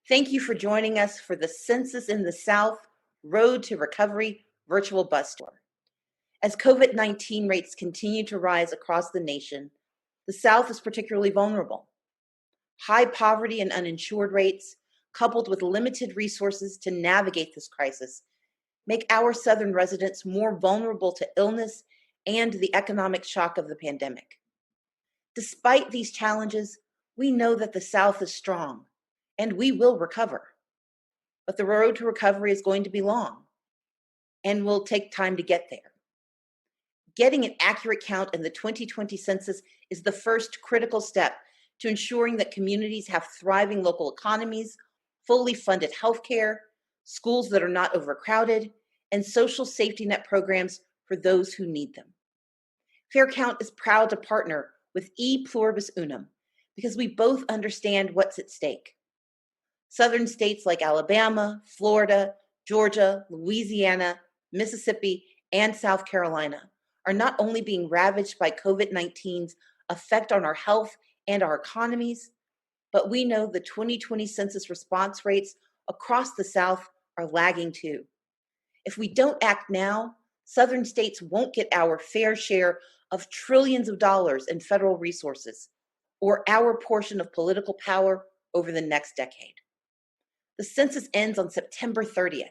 Thank you for joining us for the Census in the South Road to Recovery virtual bus tour. As COVID-19 rates continue to rise across the nation, the South is particularly vulnerable. High poverty and uninsured rates, coupled with limited resources to navigate this crisis, make our Southern residents more vulnerable to illness and the economic shock of the pandemic. Despite these challenges, we know that the South is strong, and we will recover. But the road to recovery is going to be long and will take time to get there. Getting an accurate count in the 2020 census is the first critical step to ensuring that communities have thriving local economies, fully funded healthcare, schools that are not overcrowded, and social safety net programs for those who need them. Fair Count is proud to partner with Pluribus Unum because we both understand what's at stake. Southern states like Alabama, Florida, Georgia, Louisiana, Mississippi, and South Carolina are not only being ravaged by COVID-19's effect on our health and our economies, but we know the 2020 census response rates across the South are lagging too. If we don't act now, Southern states won't get our fair share of trillions of dollars in federal resources or our portion of political power over the next decade. The census ends on September 30th,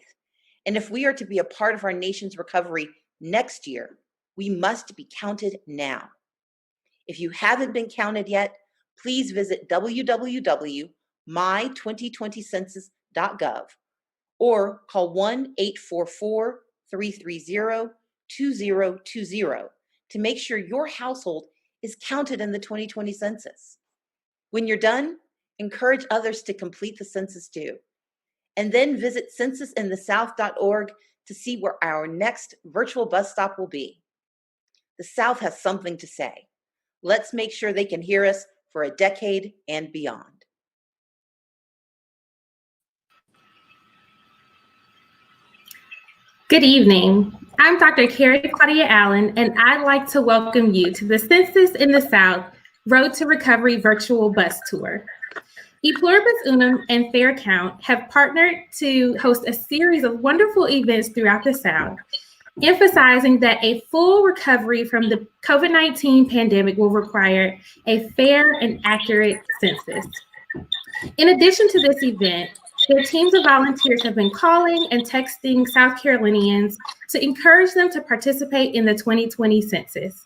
and if we are to be a part of our nation's recovery next year, we must be counted now. If you haven't been counted yet, please visit www.my2020census.gov or call 1-844-330-2020 to make sure your household is counted in the 2020 census. When you're done, encourage others to complete the census too. And then visit censusinthesouth.org to see where our next virtual bus stop will be. The South has something to say. Let's make sure they can hear us for a decade and beyond. Good evening. I'm Dr. Carrie Claudia Allen, and I'd like to welcome you to the Census in the South Road to Recovery virtual bus tour. Pluribus Unum and Fair Count have partnered to host a series of wonderful events throughout the South, emphasizing that a full recovery from the COVID-19 pandemic will require a fair and accurate census. In addition to this event, their teams of volunteers have been calling and texting South Carolinians to encourage them to participate in the 2020 census.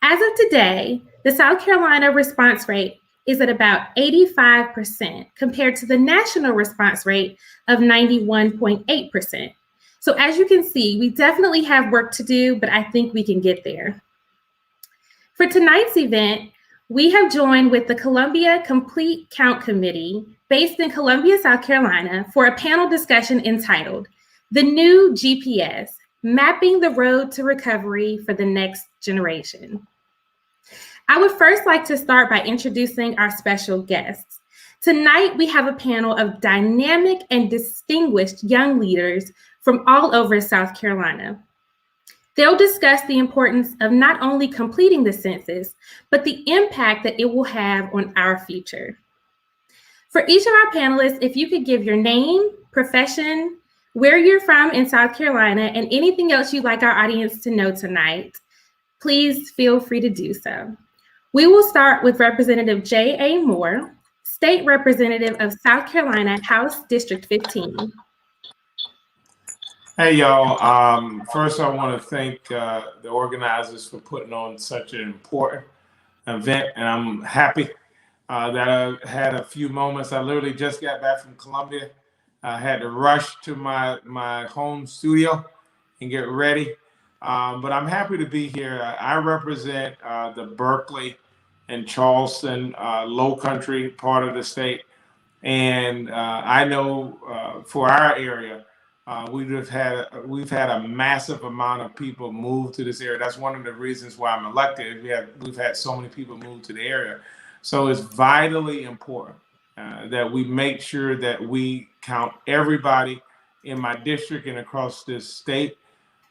As of today, the South Carolina response rate is at about 85% compared to the national response rate of 91.8%. So as you can see, we definitely have work to do, but I think we can get there. For tonight's event, we have joined with the Columbia Complete Count Committee based in Columbia, South Carolina, for a panel discussion entitled, "The New GPS, Mapping the Road to Recovery for the Next Generation." I would first like to start by introducing our special guests. Tonight, we have a panel of dynamic and distinguished young leaders from all over South Carolina. They'll discuss the importance of not only completing the census, but the impact that it will have on our future. For each of our panelists, if you could give your name, profession, where you're from in South Carolina, and anything else you'd like our audience to know tonight, please feel free to do so. We will start with Representative J.A. Moore, State Representative of South Carolina, House District 15. Hey, y'all. First, I want to thank the organizers for putting on such an important event, and I'm happy that I had a few moments. I literally just got back from Columbia. I had to rush to my home studio and get ready, but I'm happy to be here. I represent the Berkeley and Charleston Low Country part of the state, and I know for our area, we've had a massive amount of people move to this area. That's one of the reasons why I'm elected. We've had so many people move to the area, so it's vitally important that we make sure that we count everybody in my district and across this state.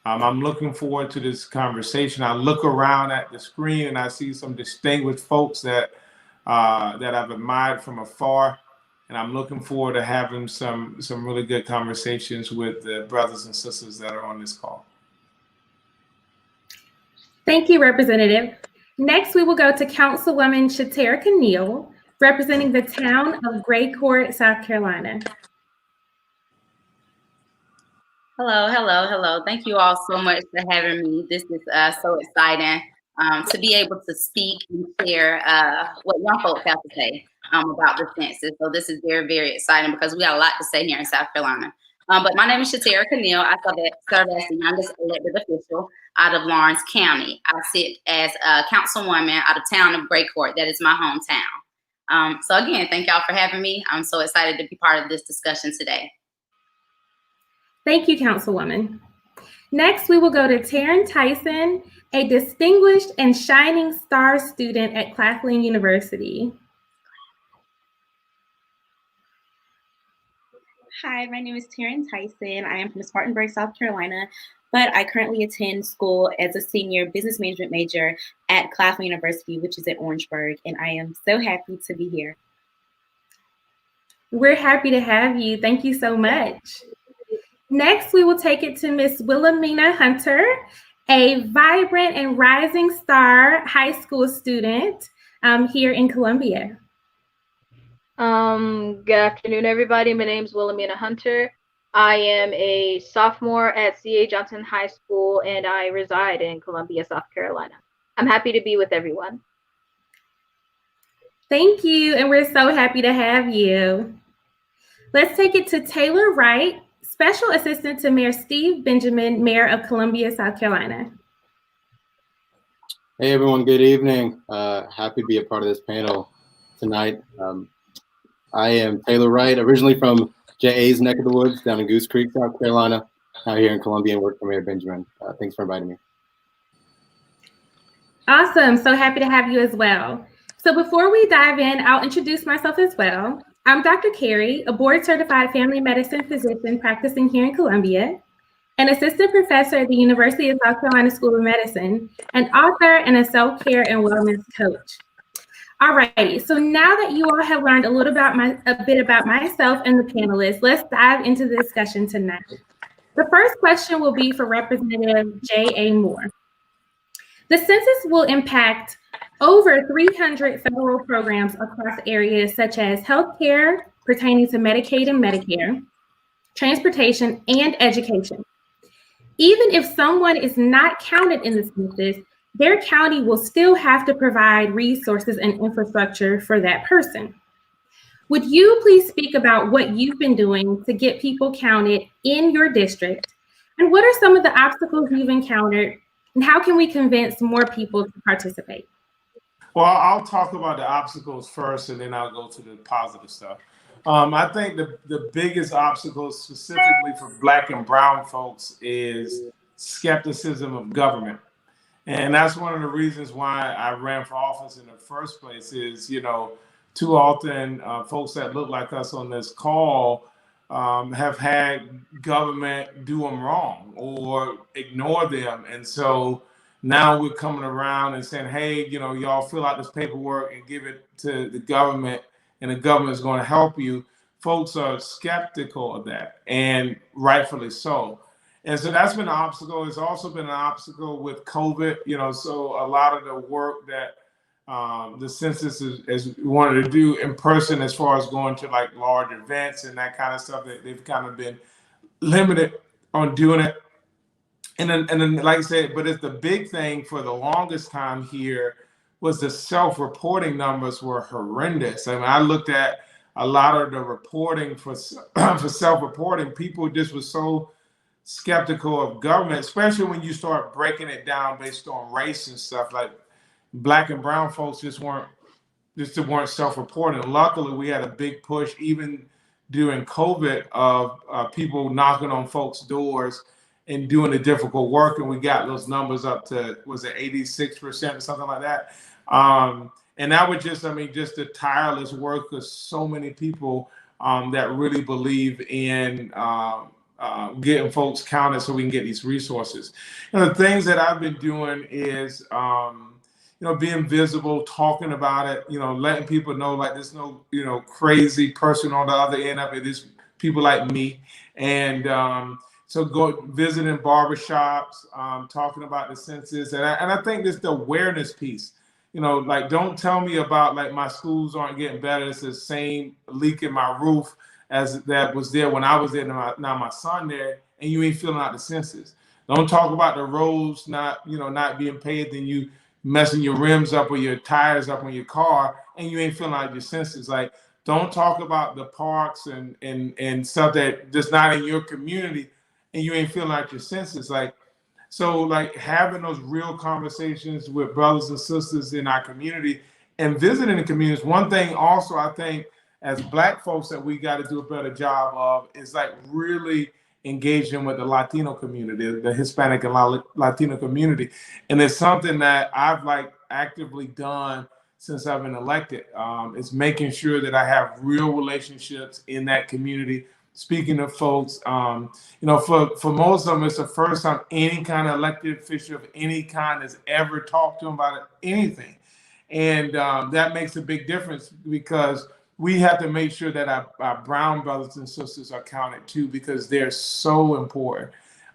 I'm looking forward to this conversation. I look around at the screen and I see some distinguished folks that I've admired from afar. And I'm looking forward to having some really good conversations with the brothers and sisters that are on this call. Thank you, Representative. Next, we will go to Councilwoman Chaterica Neal, representing the town of Gray Court, South Carolina. Hello. Thank you all so much for having me. This is so exciting to be able to speak and share what young folks have to say about the census. So this is very, very exciting because we got a lot to say here in South Carolina. But my name is Chaterica Neal. I serve as the youngest elected official out of Lawrence County. I sit as a councilwoman out of town of Gray Court. That is my hometown. So again, thank y'all for having me. I'm so excited to be part of this discussion today. Thank you, Councilwoman. Next, we will go to Taryn Tyson, a distinguished and shining star student at Claflin University. Hi, my name is Taryn Tyson. I am from Spartanburg, South Carolina, but I currently attend school as a senior business management major at Claflin University, which is in Orangeburg, and I am so happy to be here. We're happy to have you. Thank you so much. Next, we will take it to Miss Wilhelmina Hunter, a vibrant and rising star high school student here in Columbia. Good afternoon, everybody. My name is Wilhelmina Hunter. I am a sophomore at C.A. Johnson High School, and I reside in Columbia, South Carolina. I'm happy to be with everyone. Thank you, and we're so happy to have you. Let's take it to Taylor Wright, Special Assistant to Mayor Steve Benjamin, Mayor of Columbia, South Carolina. Hey everyone, good evening. Happy to be a part of this panel tonight. I am Taylor Wright, originally from JA's neck of the woods down in Goose Creek, South Carolina, out here in Columbia and work for Mayor Benjamin. Thanks for inviting me. Awesome, so happy to have you as well. So before we dive in, I'll introduce myself as well. I'm Dr. Carey, a board-certified family medicine physician practicing here in Columbia, an assistant professor at the University of South Carolina School of Medicine, an author, and a self-care and wellness coach. Alrighty, so now that you all have learned a bit about myself and the panelists, let's dive into the discussion tonight. The first question will be for Representative J.A. Moore. The census will impact over 300 federal programs across areas such as healthcare pertaining to Medicaid and Medicare, transportation, and education. Even if someone is not counted in the census, their county will still have to provide resources and infrastructure for that person. Would you please speak about what you've been doing to get people counted in your district? And what are some of the obstacles you've encountered? And how can we convince more people to participate? Well, I'll talk about the obstacles first, and then I'll go to the positive stuff. I think the biggest obstacle specifically for Black and brown folks is skepticism of government. And that's one of the reasons why I ran for office in the first place is, too often folks that look like us on this call have had government do them wrong or ignore them. And so now we're coming around and saying, hey, y'all fill out this paperwork and give it to the government, and the government is going to help you. Folks are skeptical of that, and rightfully so. And so that's been an obstacle. It's also been an obstacle with COVID, so a lot of the work that the census is wanted to do in person as far as going to like large events and that kind of stuff, that they've kind of been limited on doing it. And then, like I said, but it's the big thing for the longest time here was the self-reporting numbers were horrendous. I mean, I looked at a lot of the reporting for self-reporting. People just were so skeptical of government, especially when you start breaking it down based on race and stuff. Like Black and brown folks just weren't self-reporting. Luckily, we had a big push even during COVID of people knocking on folks' doors and doing the difficult work, and we got those numbers up to, was it 86% or something like that? And that was just the tireless work of so many people that really believe in getting folks counted so we can get these resources. And the things that I've been doing is, being visible, talking about it, letting people know like there's no, crazy person on the other end of it. There's people like me. And so go visiting barbershops, talking about the census. And I think this the awareness piece, like don't tell me about like my schools aren't getting better. It's the same leak in my roof as that was there when I was there. Now my son there, and you ain't filling out the census. Don't talk about the roads not being paved and you messing your rims up or your tires up on your car and you ain't filling out your census. Like, don't talk about the parks and stuff that just not in your community and you ain't filling out your census. Like, so like having those real conversations with brothers and sisters in our community and visiting the communities. One thing also I think as Black folks that we got to do a better job of is like really engaging with the Latino community, the Hispanic and Latino community. And it's something that I've like actively done since I've been elected. It's making sure that I have real relationships in that community, speaking to folks. For most of them, it's the first time any kind of elected official of any kind has ever talked to them about anything. And that makes a big difference because we have to make sure that our brown brothers and sisters are counted too, because they're so important.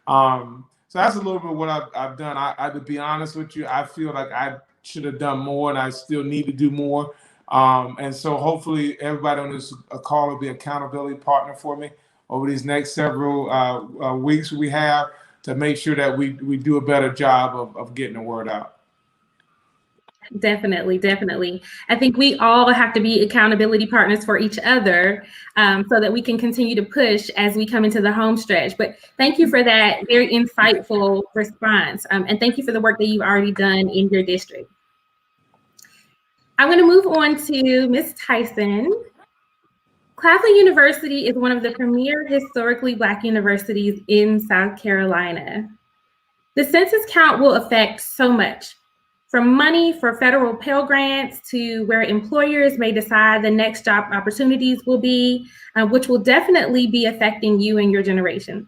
So that's a little bit what I've done. I to be honest with you, I feel like I should have done more and I still need to do more. And so hopefully everybody on this call will be an accountability partner for me over these next several weeks we have to make sure that we do a better job of getting the word out. Definitely, definitely. I think we all have to be accountability partners for each other so that we can continue to push as we come into the home stretch. But thank you for that very insightful response. And thank you for the work that you've already done in your district. I'm going to move on to Ms. Tyson. Claflin University is one of the premier historically Black universities in South Carolina. The census count will affect so much, from money for federal Pell Grants to where employers may decide the next job opportunities will be, which will definitely be affecting you and your generation.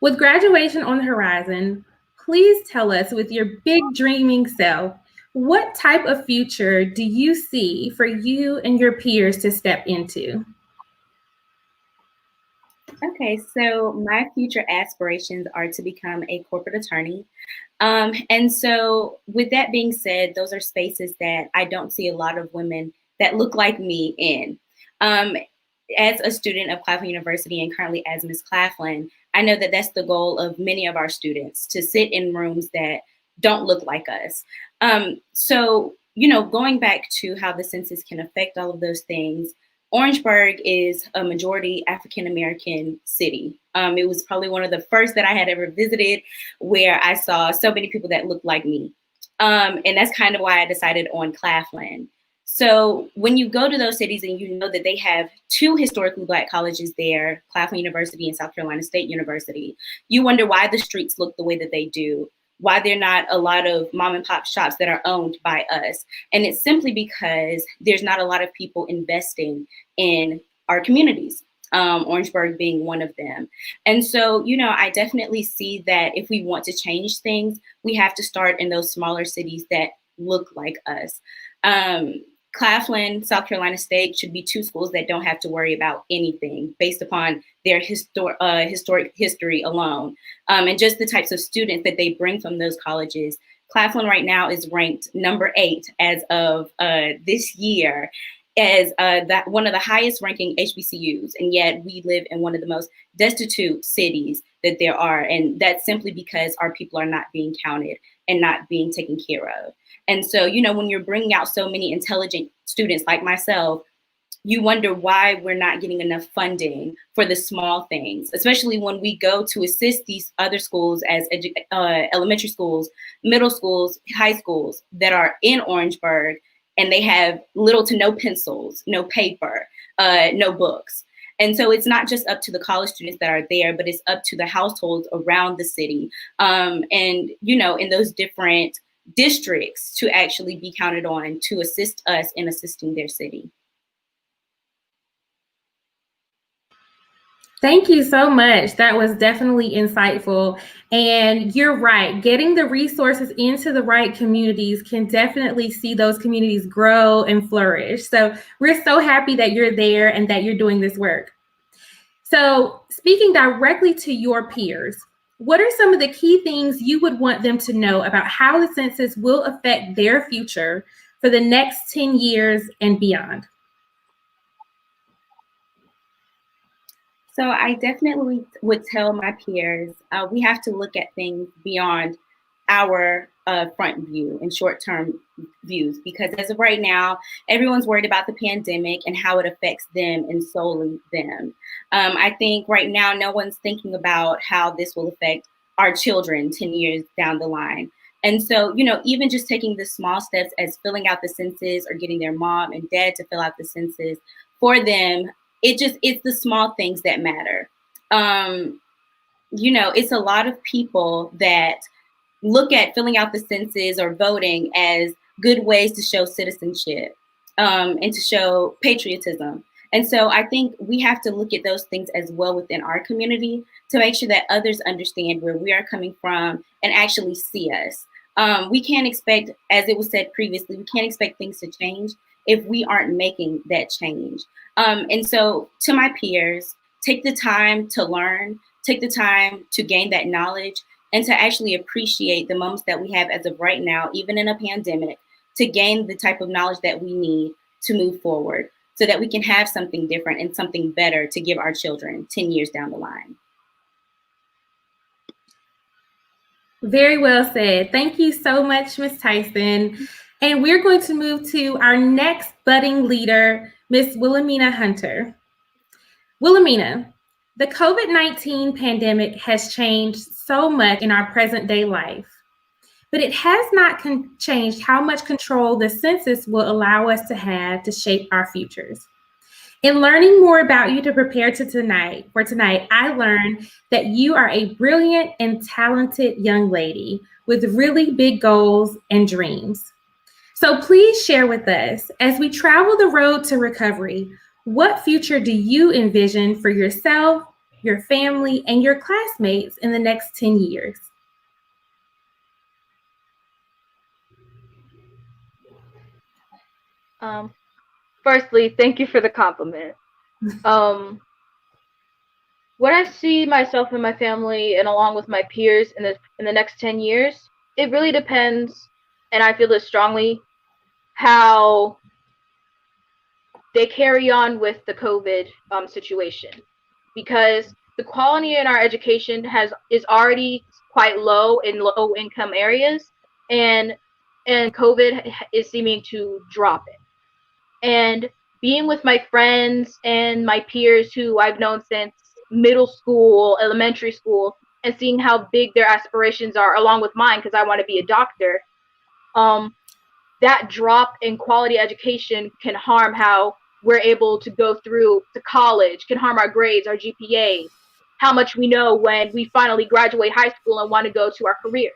With graduation on the horizon, please tell us with your big dreaming self, what type of future do you see for you and your peers to step into? Okay, so my future aspirations are to become a corporate attorney. And so with that being said, those are spaces that I don't see a lot of women that look like me in. As a student of Claflin University and currently as Ms. Claflin, I know that that's the goal of many of our students, to sit in rooms that don't look like us. So, going back to how the census can affect all of those things, Orangeburg is a majority African-American city. It was probably one of the first that I had ever visited where I saw so many people that looked like me. And that's kind of why I decided on Claflin. So when you go to those cities and you know that they have two historically Black colleges there, Claflin University and South Carolina State University, you wonder why the streets look the way that they do, why there are not a lot of mom and pop shops that are owned by us. And it's simply because there's not a lot of people investing in our communities, Orangeburg being one of them. And so, I definitely see that if we want to change things, we have to start in those smaller cities that look like us. Claflin, South Carolina State should be two schools that don't have to worry about anything based upon their historic history alone. And just the types of students that they bring from those colleges. Claflin right now is ranked number 8 as of this year as one of the highest ranking HBCUs. And yet we live in one of the most destitute cities that there are. And that's simply because our people are not being counted and not being taken care of. And so, when you're bringing out so many intelligent students like myself, you wonder why we're not getting enough funding for the small things, especially when we go to assist these other schools as elementary schools, middle schools, high schools that are in Orangeburg, and they have little to no pencils, no paper, no books. And so it's not just up to the college students that are there, but it's up to the households around the city. And, in those different districts to actually be counted on to assist us in assisting their city. Thank you so much. That was definitely insightful. And you're right, getting the resources into the right communities can definitely see those communities grow and flourish. So we're so happy that you're there and that you're doing this work. So speaking directly to your peers, what are some of the key things you would want them to know about how the census will affect their future for the next 10 years and beyond? So I definitely would tell my peers, we have to look at things beyond our front view and short-term views, because as of right now, everyone's worried about the pandemic and how it affects them and solely them. I think right now, no one's thinking about how this will affect our children 10 years down the line. And so, even just taking the small steps as filling out the census or getting their mom and dad to fill out the census for them, it's the small things that matter. It's a lot of people that look at filling out the census or voting as good ways to show citizenship and to show patriotism. And so I think we have to look at those things as well within our community to make sure that others understand where we are coming from and actually see us. We can't expect, as it was said previously, we can't expect things to change if we aren't making that change. And so to my peers, take the time to learn, take the time to gain that knowledge, and to actually appreciate the moments that we have as of right now, even in a pandemic, to gain the type of knowledge that we need to move forward so that we can have something different and something better to give our children 10 years down the line. Very well said. Thank you so much, Ms. Tyson. And we're going to move to our next budding leader, Ms. Wilhelmina Hunter. Wilhelmina, the COVID-19 pandemic has changed so much in our present day life, but it has not changed how much control the census will allow us to have to shape our futures. In learning more about you to prepare for tonight, I learned that you are a brilliant and talented young lady with really big goals and dreams. So please share with us, as we travel the road to recovery, what future do you envision for yourself, your family, and your classmates in the next 10 years? Firstly, thank you for the compliment. What I see myself and my family, and along with my peers in the next 10 years, it really depends, and I feel this strongly, how they carry on with the COVID situation, because the quality in our education is already quite low in low income areas, and COVID is seeming to drop it. And being with my friends and my peers who I've known since middle school, elementary school, and seeing how big their aspirations are along with mine, because I want to be a doctor, that drop in quality education can harm how we're able to go through to college, can harm our grades, our GPAs, how much we know when we finally graduate high school and want to go to our career.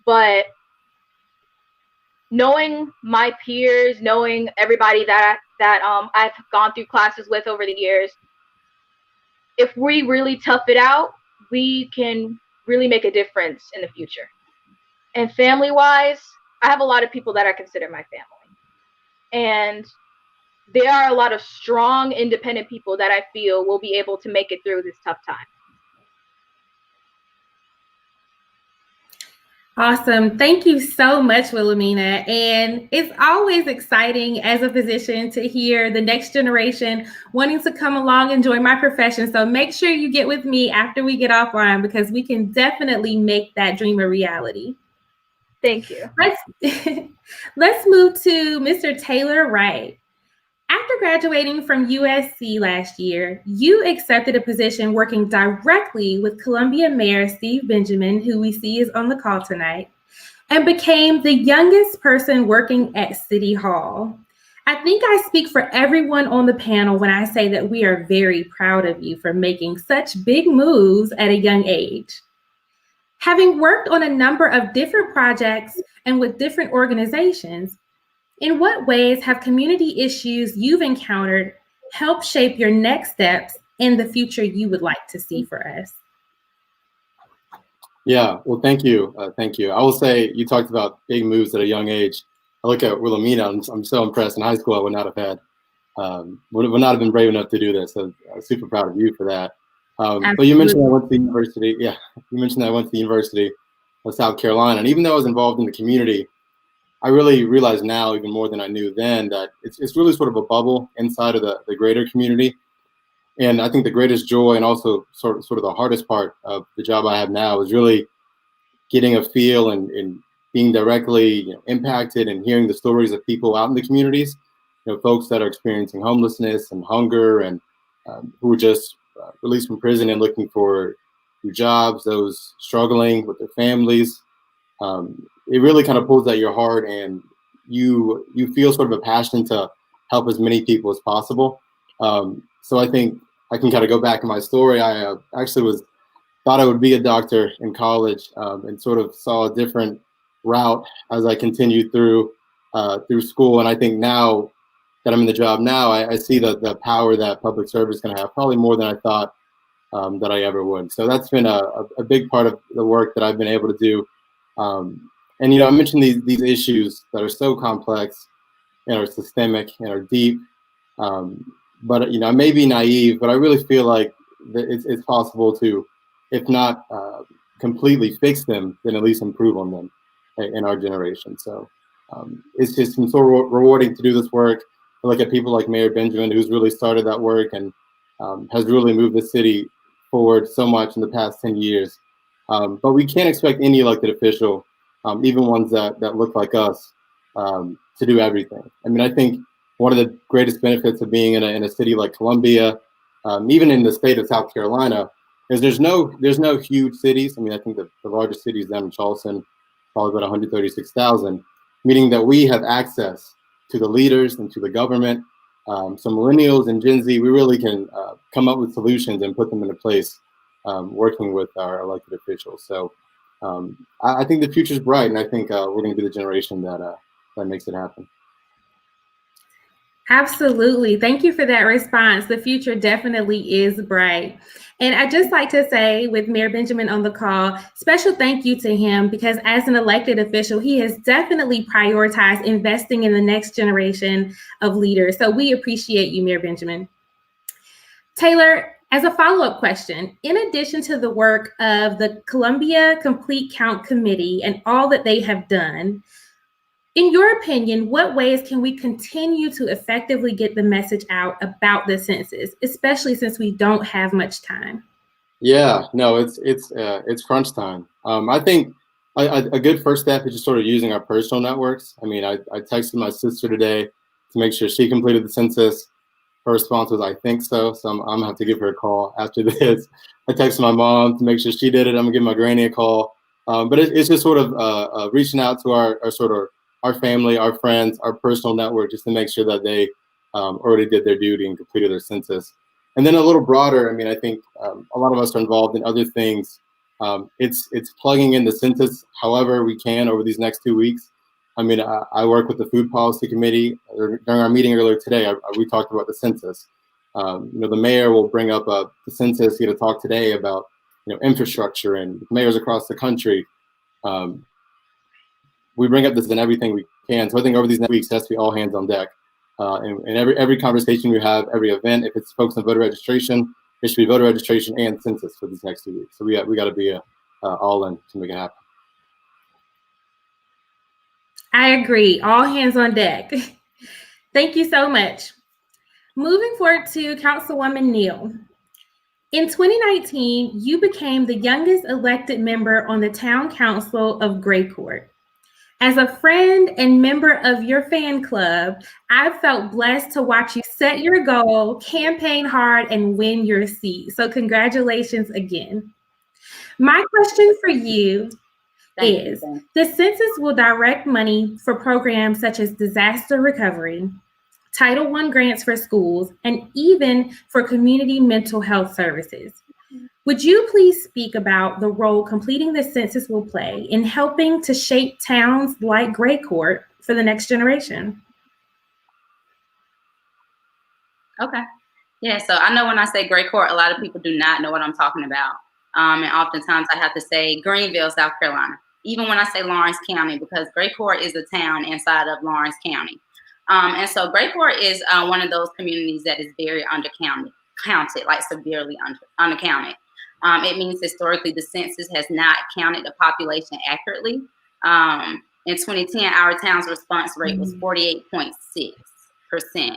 But knowing my peers, knowing everybody that I've gone through classes with over the years, if we really tough it out, we can really make a difference in the future. And family-wise, I have a lot of people that I consider my family. And there are a lot of strong, independent people that I feel will be able to make it through this tough time. Awesome. Thank you so much, Wilhelmina. And it's always exciting as a physician to hear the next generation wanting to come along and join my profession. So make sure you get with me after we get offline, because we can definitely make that dream a reality. Thank you. Let's move to Mr. Taylor Wright. After graduating from USC last year, you accepted a position working directly with Columbia Mayor Steve Benjamin, who we see is on the call tonight, and became the youngest person working at City Hall. I think I speak for everyone on the panel when I say that we are very proud of you for making such big moves at a young age. Having worked on a number of different projects and with different organizations, in what ways have community issues you've encountered helped shape your next steps and the future you would like to see for us? Yeah, well, thank you. Thank you. I will say you talked about big moves at a young age. I look at Wilhelmina, I'm so impressed. In high school, I would not have had, would not have been brave enough to do this. So I'm super proud of you for that. But you mentioned I went to the university. Yeah, you mentioned I went to the University of South Carolina. And even though I was involved in the community, I really realize now, even more than I knew then, that it's really sort of a bubble inside of the greater community. And I think the greatest joy and also sort of the hardest part of the job I have now is really getting a feel and being directly impacted and hearing the stories of people out in the communities, folks that are experiencing homelessness and hunger and who are just released from prison and looking for new jobs, those struggling with their families. It really kind of pulls at your heart, and you feel sort of a passion to help as many people as possible. So I think I can kind of go back in my story. I actually thought I would be a doctor in college, and sort of saw a different route as I continued through school. And I think now that I'm in the job now, I see the power that public service can have, probably more than I thought that I ever would. So that's been a big part of the work that I've been able to do. And I mentioned these issues that are so complex and are systemic and are deep. But I may be naive, but I really feel like it's possible to, if not completely fix them, then at least improve on them in our generation. So it's just so rewarding to do this work. I look at people like Mayor Benjamin, who's really started that work and has really moved the city forward so much in the past 10 years. But we can't expect any elected official, even ones that look like us, to do everything. I mean, I think one of the greatest benefits of being in a city like Columbia, even in the state of South Carolina, is there's no huge cities. I mean, I think the largest city is down in Charleston, probably about 136,000, meaning that we have access to the leaders and to the government. So millennials and Gen Z, we really can come up with solutions and put them into place, working with our elected officials. So I think the future is bright, and I think we're going to be the generation that makes it happen. Absolutely. Thank you for that response. The future definitely is bright. And I'd just like to say, with Mayor Benjamin on the call, special thank you to him, because as an elected official, he has definitely prioritized investing in the next generation of leaders. So we appreciate you, Mayor Benjamin. Taylor, as a follow-up question, in addition to the work of the Columbia Complete Count Committee and all that they have done, in your opinion, what ways can we continue to effectively get the message out about the census, especially since we don't have much time? Yeah, no, it's crunch time. I think a good first step is just sort of using our personal networks. I mean, I texted my sister today to make sure she completed the census. Her response was, "I think so." So I'm gonna have to give her a call after this. I texted my mom to make sure she did it. I'm gonna give my granny a call. But it's just sort of reaching out to our family, our friends, our personal network, just to make sure that they already did their duty and completed their census. And then a little broader, I mean, I think a lot of us are involved in other things. It's plugging in the census however we can over these next 2 weeks. I mean, I work with the Food Policy Committee. During our meeting earlier today, we talked about the census. The mayor will bring up the census. He had a talk today about infrastructure, and mayors across the country. We bring up this in everything we can. So I think over these next weeks, it has to be all hands on deck. And every conversation we have, every event, if it's focused on voter registration, it should be voter registration and census for these next 2 weeks. So we got to be all in to make it happen. I agree. All hands on deck. Thank you so much. Moving forward to Councilwoman Neal. In 2019, you became the youngest elected member on the Town Council of Greycourt. As a friend and member of your fan club, I've felt blessed to watch you set your goal, campaign hard, and win your seat. So congratulations again. My question for you is, the census will direct money for programs such as disaster recovery, Title I grants for schools, and even for community mental health services. Would you please speak about the role completing the census will play in helping to shape towns like Greycourt for the next generation? Okay. Yeah, so I know when I say Gray Court, a lot of people do not know what I'm talking about. And oftentimes I have to say Greenville, South Carolina, even when I say Lawrence County, because Gray Court is a town inside of Lawrence County. And so Gray Court is one of those communities that is very counted, like severely undercounted. It means historically the census has not counted the population accurately. In 2010, our town's response rate was 48.6%.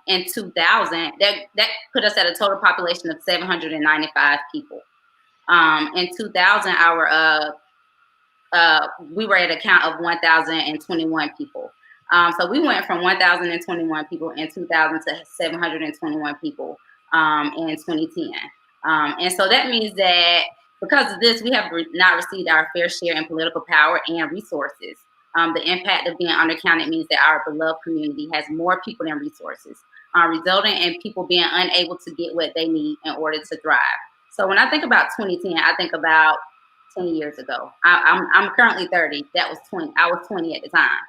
In 2000, that put us at a total population of 795 people. In 2000, we were at a count of 1,021 people. So we went from 1,021 people in 2000 to 721 people in 2010. And so that means that because of this, we have not received our fair share in political power and resources. The impact of being undercounted means that our beloved community has more people than resources, resulting in people being unable to get what they need in order to thrive. So when I think about 2010, I think about 10 years ago. I'm currently 30. That was 20. I was 20 at the time.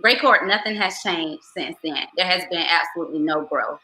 Gray Court, nothing has changed since then. There has been absolutely no growth.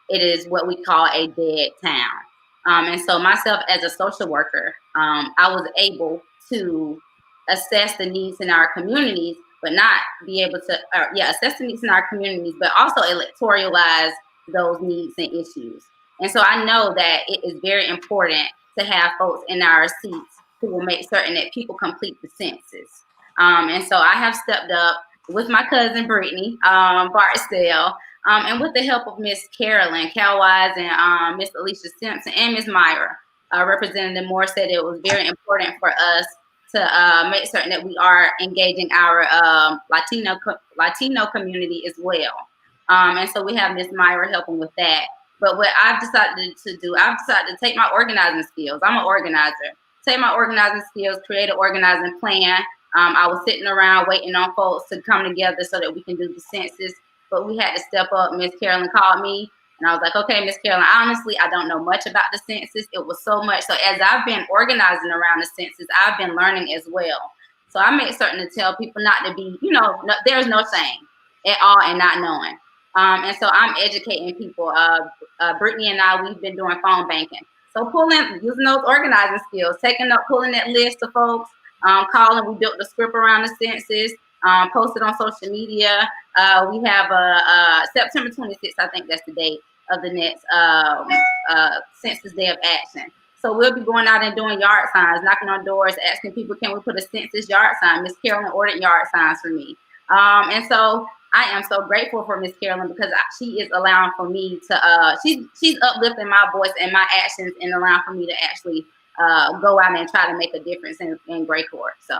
It is what we call a dead town. And so myself as a social worker, I was able to assess the needs in our communities, but not be able to, assess the needs in our communities, but also electoralize those needs and issues. And so I know that it is very important to have folks in our seats who will make certain that people complete the census. And so I have stepped up with my cousin Brittany Bartsdale, and with the help of Miss Carolyn Calwise and Miss Alicia Simpson and Miss Myra. Representative Moore said it was very important for us to make certain that we are engaging our Latino community as well. And so we have Miss Myra helping with that. But what I've decided to do, I've decided to take my organizing skills. I'm an organizer. Take my organizing skills, create an organizing plan. I was sitting around waiting on folks to come together so that we can do the census. But we had to step up. Miss Carolyn called me. And I was like, okay, Miss Carolyn, honestly, I don't know much about the census. It was so much. So as I've been organizing around the census, I've been learning as well. So I made certain to tell people not to be, there's no shame at all in not knowing. And so I'm educating people. Brittany and I, we've been doing phone banking. So using those organizing skills, pulling that list of folks, calling. We built the script around the census, posted on social media. We have September 26th, I think that's the date of the next Census Day of Action. So we'll be going out and doing yard signs, knocking on doors, asking people, can we put a census yard sign? Miss Carolyn ordered yard signs for me. And so I am so grateful for Miss Carolyn because she is allowing for me to, she's uplifting my voice and my actions and allowing for me to actually go out and try to make a difference in Gray Court. So.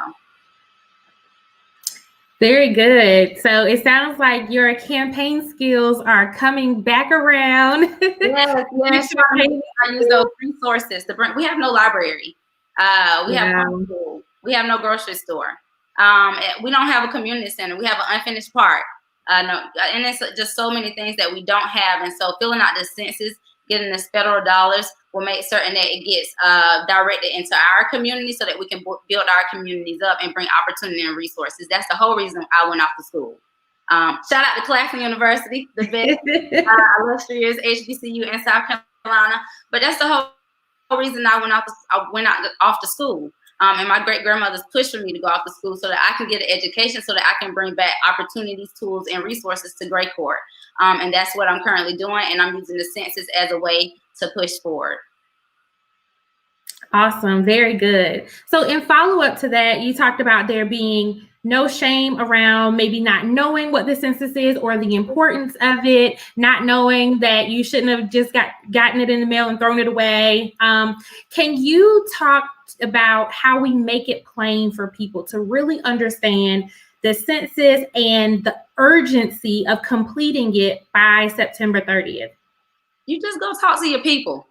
Very good. So it sounds like your campaign skills are coming back around. Yes. I use those resources to bring. We have no library. We have no school. We have no grocery store. We don't have a community center. We have an unfinished park. And it's just so many things that we don't have. And so filling out the census, getting this federal dollars will make certain that it gets directed into our community so that we can build our communities up and bring opportunity and resources. That's the whole reason I went off to school. Shout out to Claflin University, the best illustrious HBCU in South Carolina. But that's the whole reason I went off to school. And my great-grandmother's pushed for me to go off to school so that I can get an education so that I can bring back opportunities, tools, and resources to Gray Court. And that's what I'm currently doing. And I'm using the census as a way to push forward. Awesome. Very good. So in follow-up to that, you talked about there being no shame around maybe not knowing what the census is or the importance of it, not knowing that you shouldn't have just gotten it in the mail and thrown it away. Can you talk about how we make it plain for people to really understand the census and the urgency of completing it by September 30th? You just go talk to your people.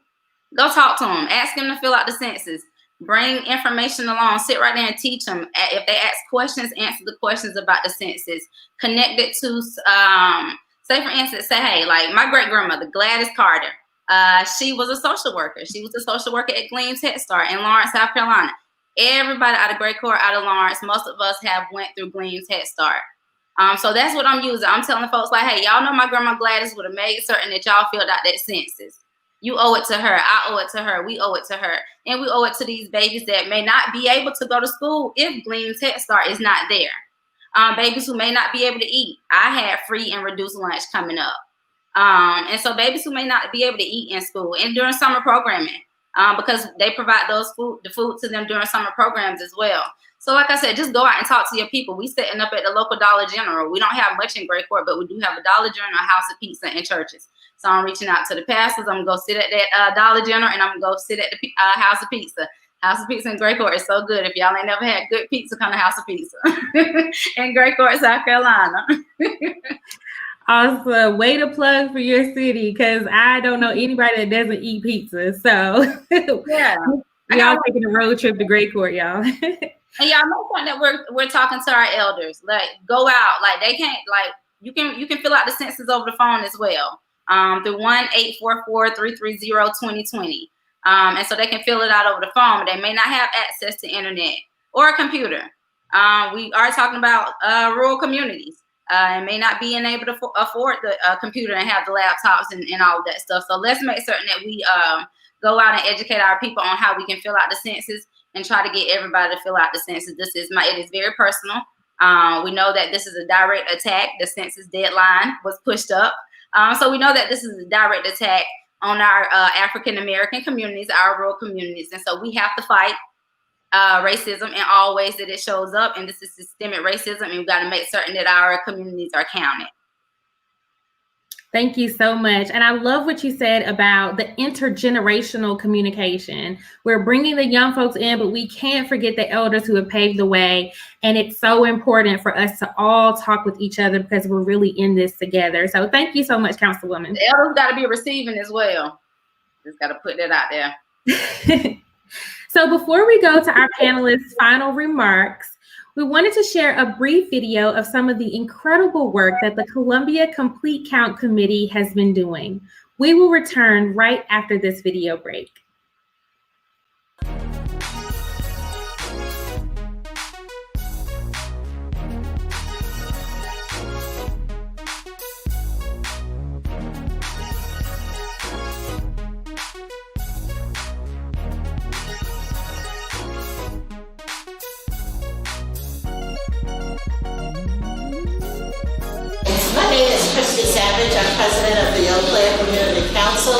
Go talk to them. Ask them to fill out the census. Bring information along. Sit right there and teach them. If they ask questions, answer the questions about the census. Connect it to, say for instance, say, hey, like my great-grandmother, Gladys Carter, she was a social worker. She was a social worker at Gleams Head Start in Lawrence, South Carolina. Everybody out of Gray Court, out of Lawrence, most of us have went through Gleams Head Start. So that's what I'm using. I'm telling folks like, hey, y'all know my grandma Gladys would have made certain that y'all filled out that census. You owe it to her. I owe it to her. We owe it to her. And we owe it to these babies that may not be able to go to school if Glean's Head Start is not there. Babies who may not be able to eat. I had free and reduced lunch coming up. And so babies who may not be able to eat in school and during summer programming, because they provide the food to them during summer programs as well. So like I said, just go out and talk to your people. We setting up at the local Dollar General. We don't have much in Great Court, but we do have a Dollar General, a House of Pizza, and churches. So I'm reaching out to the pastors. I'm going to go sit at that Dollar General, and I'm going to go sit at the House of Pizza. House of Pizza in Great Court is so good. If y'all ain't never had good pizza, come to House of Pizza in Great Court, South Carolina. Awesome. Way to plug for your city, because I don't know anybody that doesn't eat pizza. So yeah, y'all taking a road trip to Great Court, y'all. And y'all know something that we're talking to our elders. Like, go out. Like, they can't, like, you can fill out the census over the phone as well. Through 1-844-330-2020. And so they can fill it out over the phone, but they may not have access to internet or a computer. We are talking about rural communities and may not be able to afford the computer and have the laptops and all of that stuff. So let's make certain that we go out and educate our people on how we can fill out the census and try to get everybody to fill out the census. It is very personal. We know that this is a direct attack. The census deadline was pushed up. So we know that this is a direct attack on our African-American communities, our rural communities. And so we have to fight racism in all ways that it shows up. And this is systemic racism, and we've got to make certain that our communities are counted. Thank you so much. And I love what you said about the intergenerational communication. We're bringing the young folks in, but we can't forget the elders who have paved the way. And it's so important for us to all talk with each other because we're really in this together. So thank you so much, Councilwoman. The elders got to be receiving as well. Just got to put that out there. So before we go to our panelists' final remarks, we wanted to share a brief video of some of the incredible work that the Columbia Complete Count Committee has been doing. We will return right after this video break. I'm president of the Eau Claire Community Council.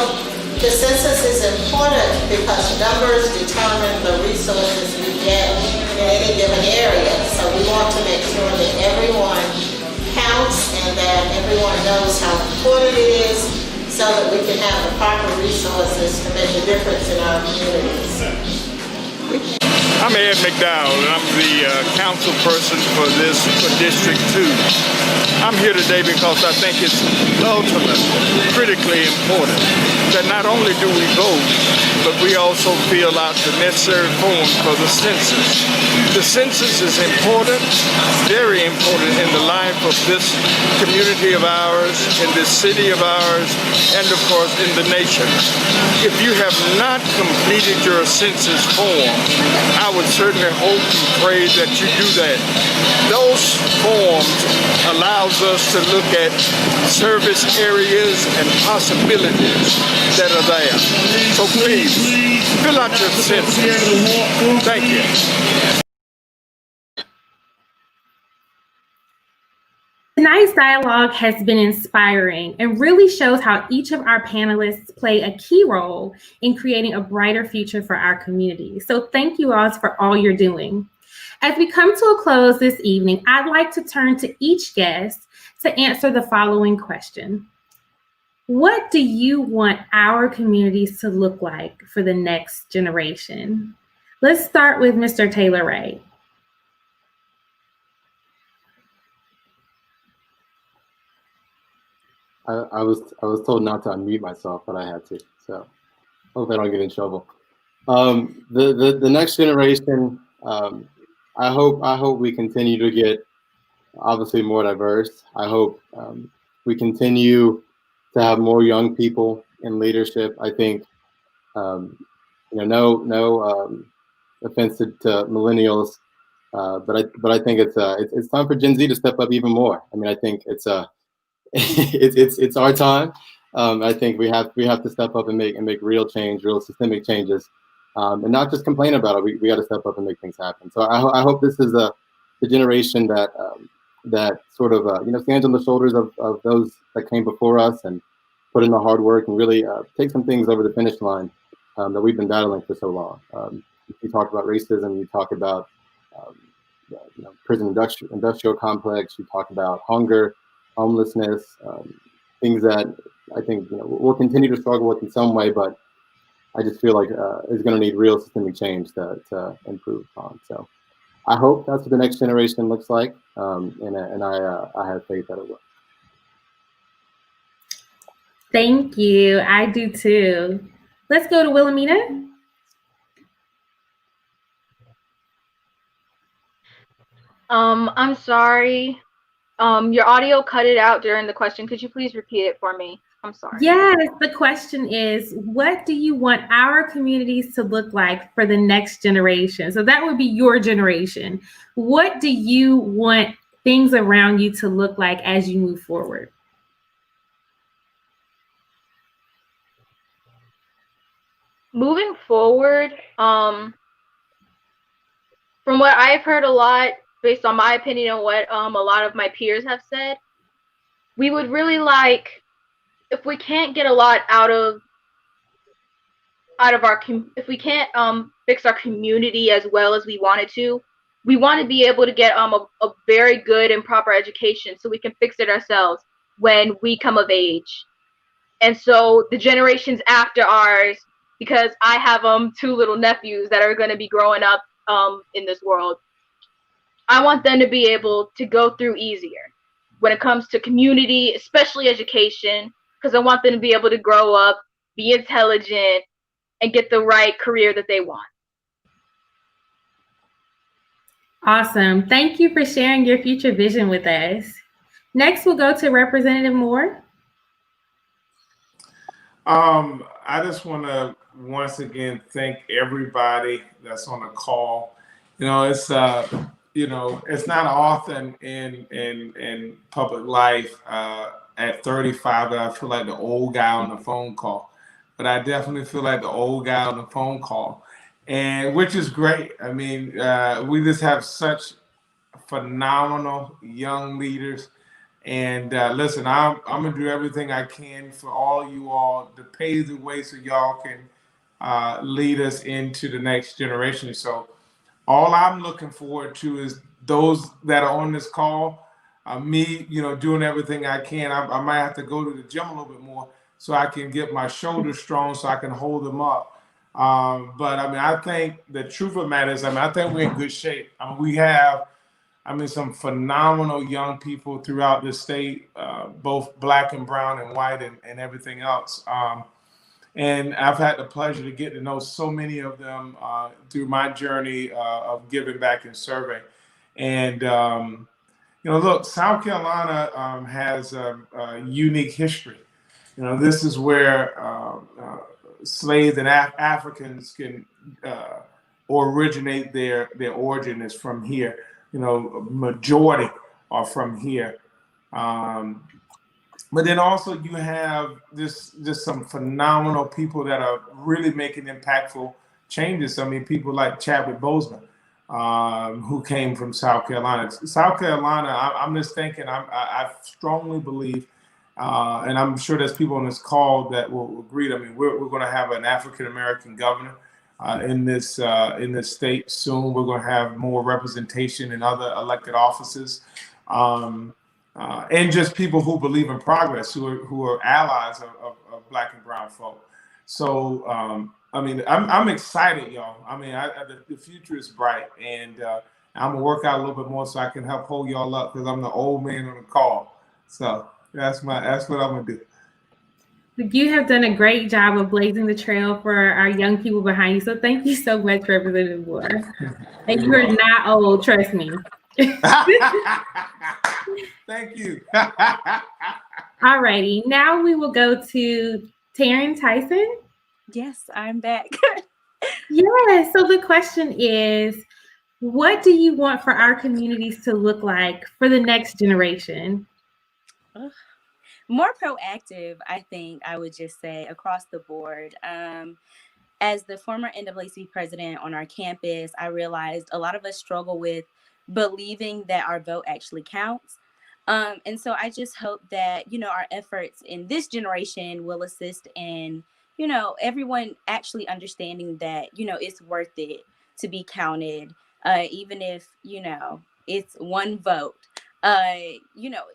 The census is important because numbers determine the resources we get in any given area. So we want to make sure that everyone counts and that everyone knows how important it is so that we can have the proper resources to make a difference in our communities. I'm Ed McDowell, and I'm the council person for District 2. I'm here today because I think it's ultimately critically important that not only do we vote, but we also fill out the necessary forms for the census. The census is important, very important in the life of this community of ours, in this city of ours, and of course in the nation. If you have not completed your census form, I would certainly hope and pray that you do that. Those forms allows us to look at service areas and possibilities that are there. So please, fill out your census. Thank you. Tonight's dialogue has been inspiring and really shows how each of our panelists play a key role in creating a brighter future for our community. So thank you all for all you're doing. As we come to a close this evening, I'd like to turn to each guest to answer the following question. What do you want our communities to look like for the next generation? Let's start with Mr. Taylor Wright. I was told not to unmute myself, but I had to. So hope I don't get in trouble. The next generation. I hope we continue to get obviously more diverse. I hope we continue to have more young people in leadership. I think no offense to millennials, But I think it's time for Gen Z to step up even more. I mean, I think it's it's our time. I think we have to step up and make real change, real systemic changes, and not just complain about it. We got to step up and make things happen. So I hope this is the generation that that sort of stands on the shoulders of those that came before us and put in the hard work and really take some things over the finish line that we've been battling for so long. You talk about racism, you talk about prison industrial complex, you talk about hunger, homelessness, things that I think we'll continue to struggle with in some way, but I just feel like it's going to need real systemic change to improve upon. So I hope that's what the next generation looks like, and I have faith that it will. Thank you. I do too. Let's go to Wilhelmina. I'm sorry. Your audio cut it out during the question. Could you please repeat it for me? I'm sorry. Yes, the question is, what do you want our communities to look like for the next generation? So that would be your generation. What do you want things around you to look like as you move forward? Moving forward, from what I've heard a lot, based on my opinion and what a lot of my peers have said, we would really like, if we can't get a lot out of our, if we can't fix our community as well as we wanted to, we want to be able to get a very good and proper education so we can fix it ourselves when we come of age. And so the generations after ours, because I have 2 little nephews that are going to be growing up in this world, I want them to be able to go through easier when it comes to community, especially education, because I want them to be able to grow up, be intelligent, and get the right career that they want. Awesome. Thank you for sharing your future vision with us. Next, we'll go to Representative Moore. I just want to once again thank everybody that's on the call. It's it's not often in public life at 35 that I feel like the old guy on the phone call, but I definitely feel like the old guy on the phone call, and which is great. I mean, we just have such phenomenal young leaders. And listen, I'm gonna do everything I can for all you all to pave the way so y'all can lead us into the next generation. So all I'm looking forward to is those that are on this call, me, doing everything I can. I might have to go to the gym a little bit more so I can get my shoulders strong so I can hold them up. But I mean, I think the truth of the matter is, I think we're in good shape. We have some phenomenal young people throughout the state, both black and brown and white and everything else. And I've had the pleasure to get to know so many of them through my journey of giving back and serving. And, look, South Carolina has a unique history. This is where slaves and Africans can originate their origin is from here. Majority are from here. But then also you have just some phenomenal people that are really making impactful changes. I mean, people like Chadwick Boseman, who came from South Carolina. South Carolina, I'm just thinking, I strongly believe, and I'm sure there's people on this call that will agree. I mean, we're going to have an African-American governor in this state soon. We're going to have more representation in other elected offices, and just people who believe in progress, who are allies of black and brown folk. So I'm excited, y'all. The future is bright, and I'm gonna work out a little bit more so I can help hold y'all up because I'm the old man on the call. So that's what I'm gonna do. You have done a great job of blazing the trail for our young people behind you. So thank you so much, Representative Moore. And you are not old, trust me. Thank you. All righty. Now we will go to Taryn Yes, I'm back. Yes. So the question is, what do you want for our communities to look like for the next generation? More proactive, I think I would just say, across the board. As the former NAACP president on our campus, I realized a lot of us struggle with believing that our vote actually counts. And so I just hope that, our efforts in this generation will assist in, everyone actually understanding that, it's worth it to be counted, even if, it's one vote.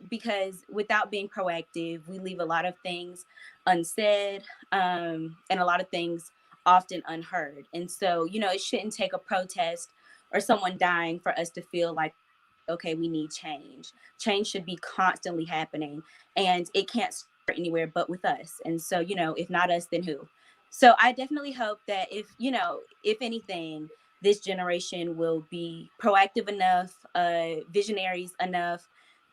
Because without being proactive, we leave a lot of things unsaid, and a lot of things often unheard. And so, it shouldn't take a protest or someone dying for us to feel like, okay, we need change. Change should be constantly happening, and it can't start anywhere but with us. And so, if not us, then who? So I definitely hope that if anything, this generation will be proactive enough, visionaries enough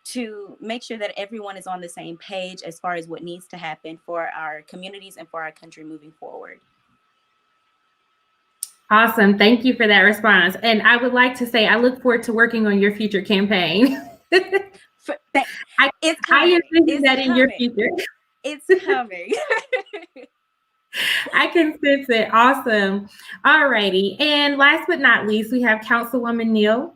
to make sure that everyone is on the same page as far as what needs to happen for our communities and for our country moving forward. Awesome. Thank you for that response. And I would like to say, I look forward to working on your future campaign. It's coming. I envision that in your future. It's coming. I can sense it. Awesome. All righty. And last but not least, we have Councilwoman Neal.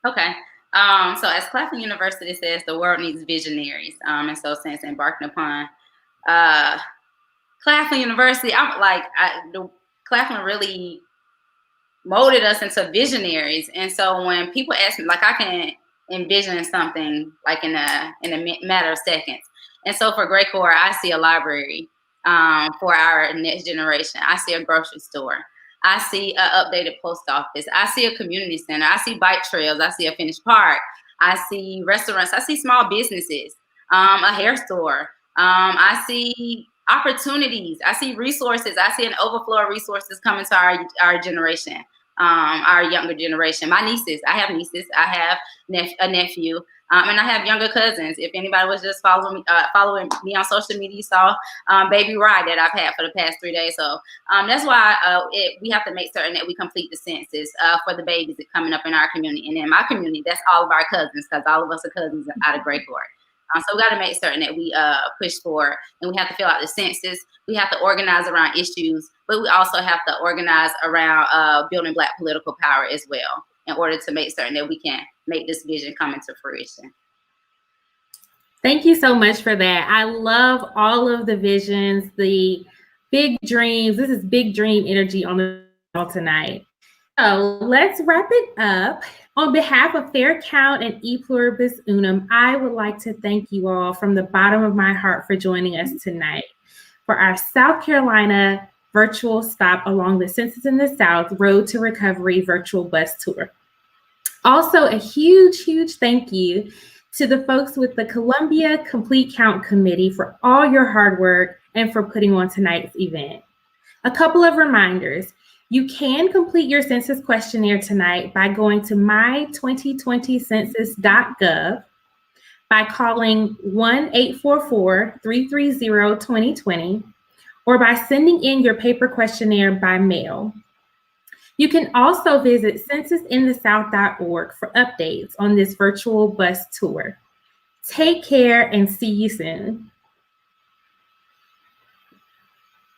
Okay. So as Claflin University says, the world needs visionaries. And so since embarking upon Claflin University, Claflin really molded us into visionaries. And so when people ask me, I can envision something in a matter of seconds. And so for Great Core, I see a library for our next generation. I see a grocery store. I see an updated post office. I see a community center. I see bike trails. I see a finished park. I see restaurants. I see small businesses, a hair store. I see opportunities. I see resources. I see an overflow of resources coming to our generation, our younger generation. My nieces, I have nieces. I have a nephew, and I have younger cousins. If anybody was just following me on social media, you saw baby ride that I've had for the past 3 days. So that's why we have to make certain that we complete the census for the babies that coming up in our community. And in my community, that's all of our cousins, because all of us are cousins out of Great Court. So we got to make certain that we push for, and we have to fill out the census. We have to organize around issues, but we also have to organize around building Black political power as well, in order to make certain that we can make this vision come into fruition. Thank you so much for that. I love all of the visions, the big dreams. This is big dream energy on the call tonight. So let's wrap it up. On behalf of Fair Count and Pluribus Unum, I would like to thank you all from the bottom of my heart for joining us tonight for our South Carolina virtual stop along the Census in the South Road to Recovery virtual bus tour. Also, a huge, huge thank you to the folks with the Columbia Complete Count Committee for all your hard work and for putting on tonight's event. A couple of reminders. You can complete your census questionnaire tonight by going to my2020census.gov, by calling 1-844-330-2020, or by sending in your paper questionnaire by mail. You can also visit censusinthesouth.org for updates on this virtual bus tour. Take care and see you soon.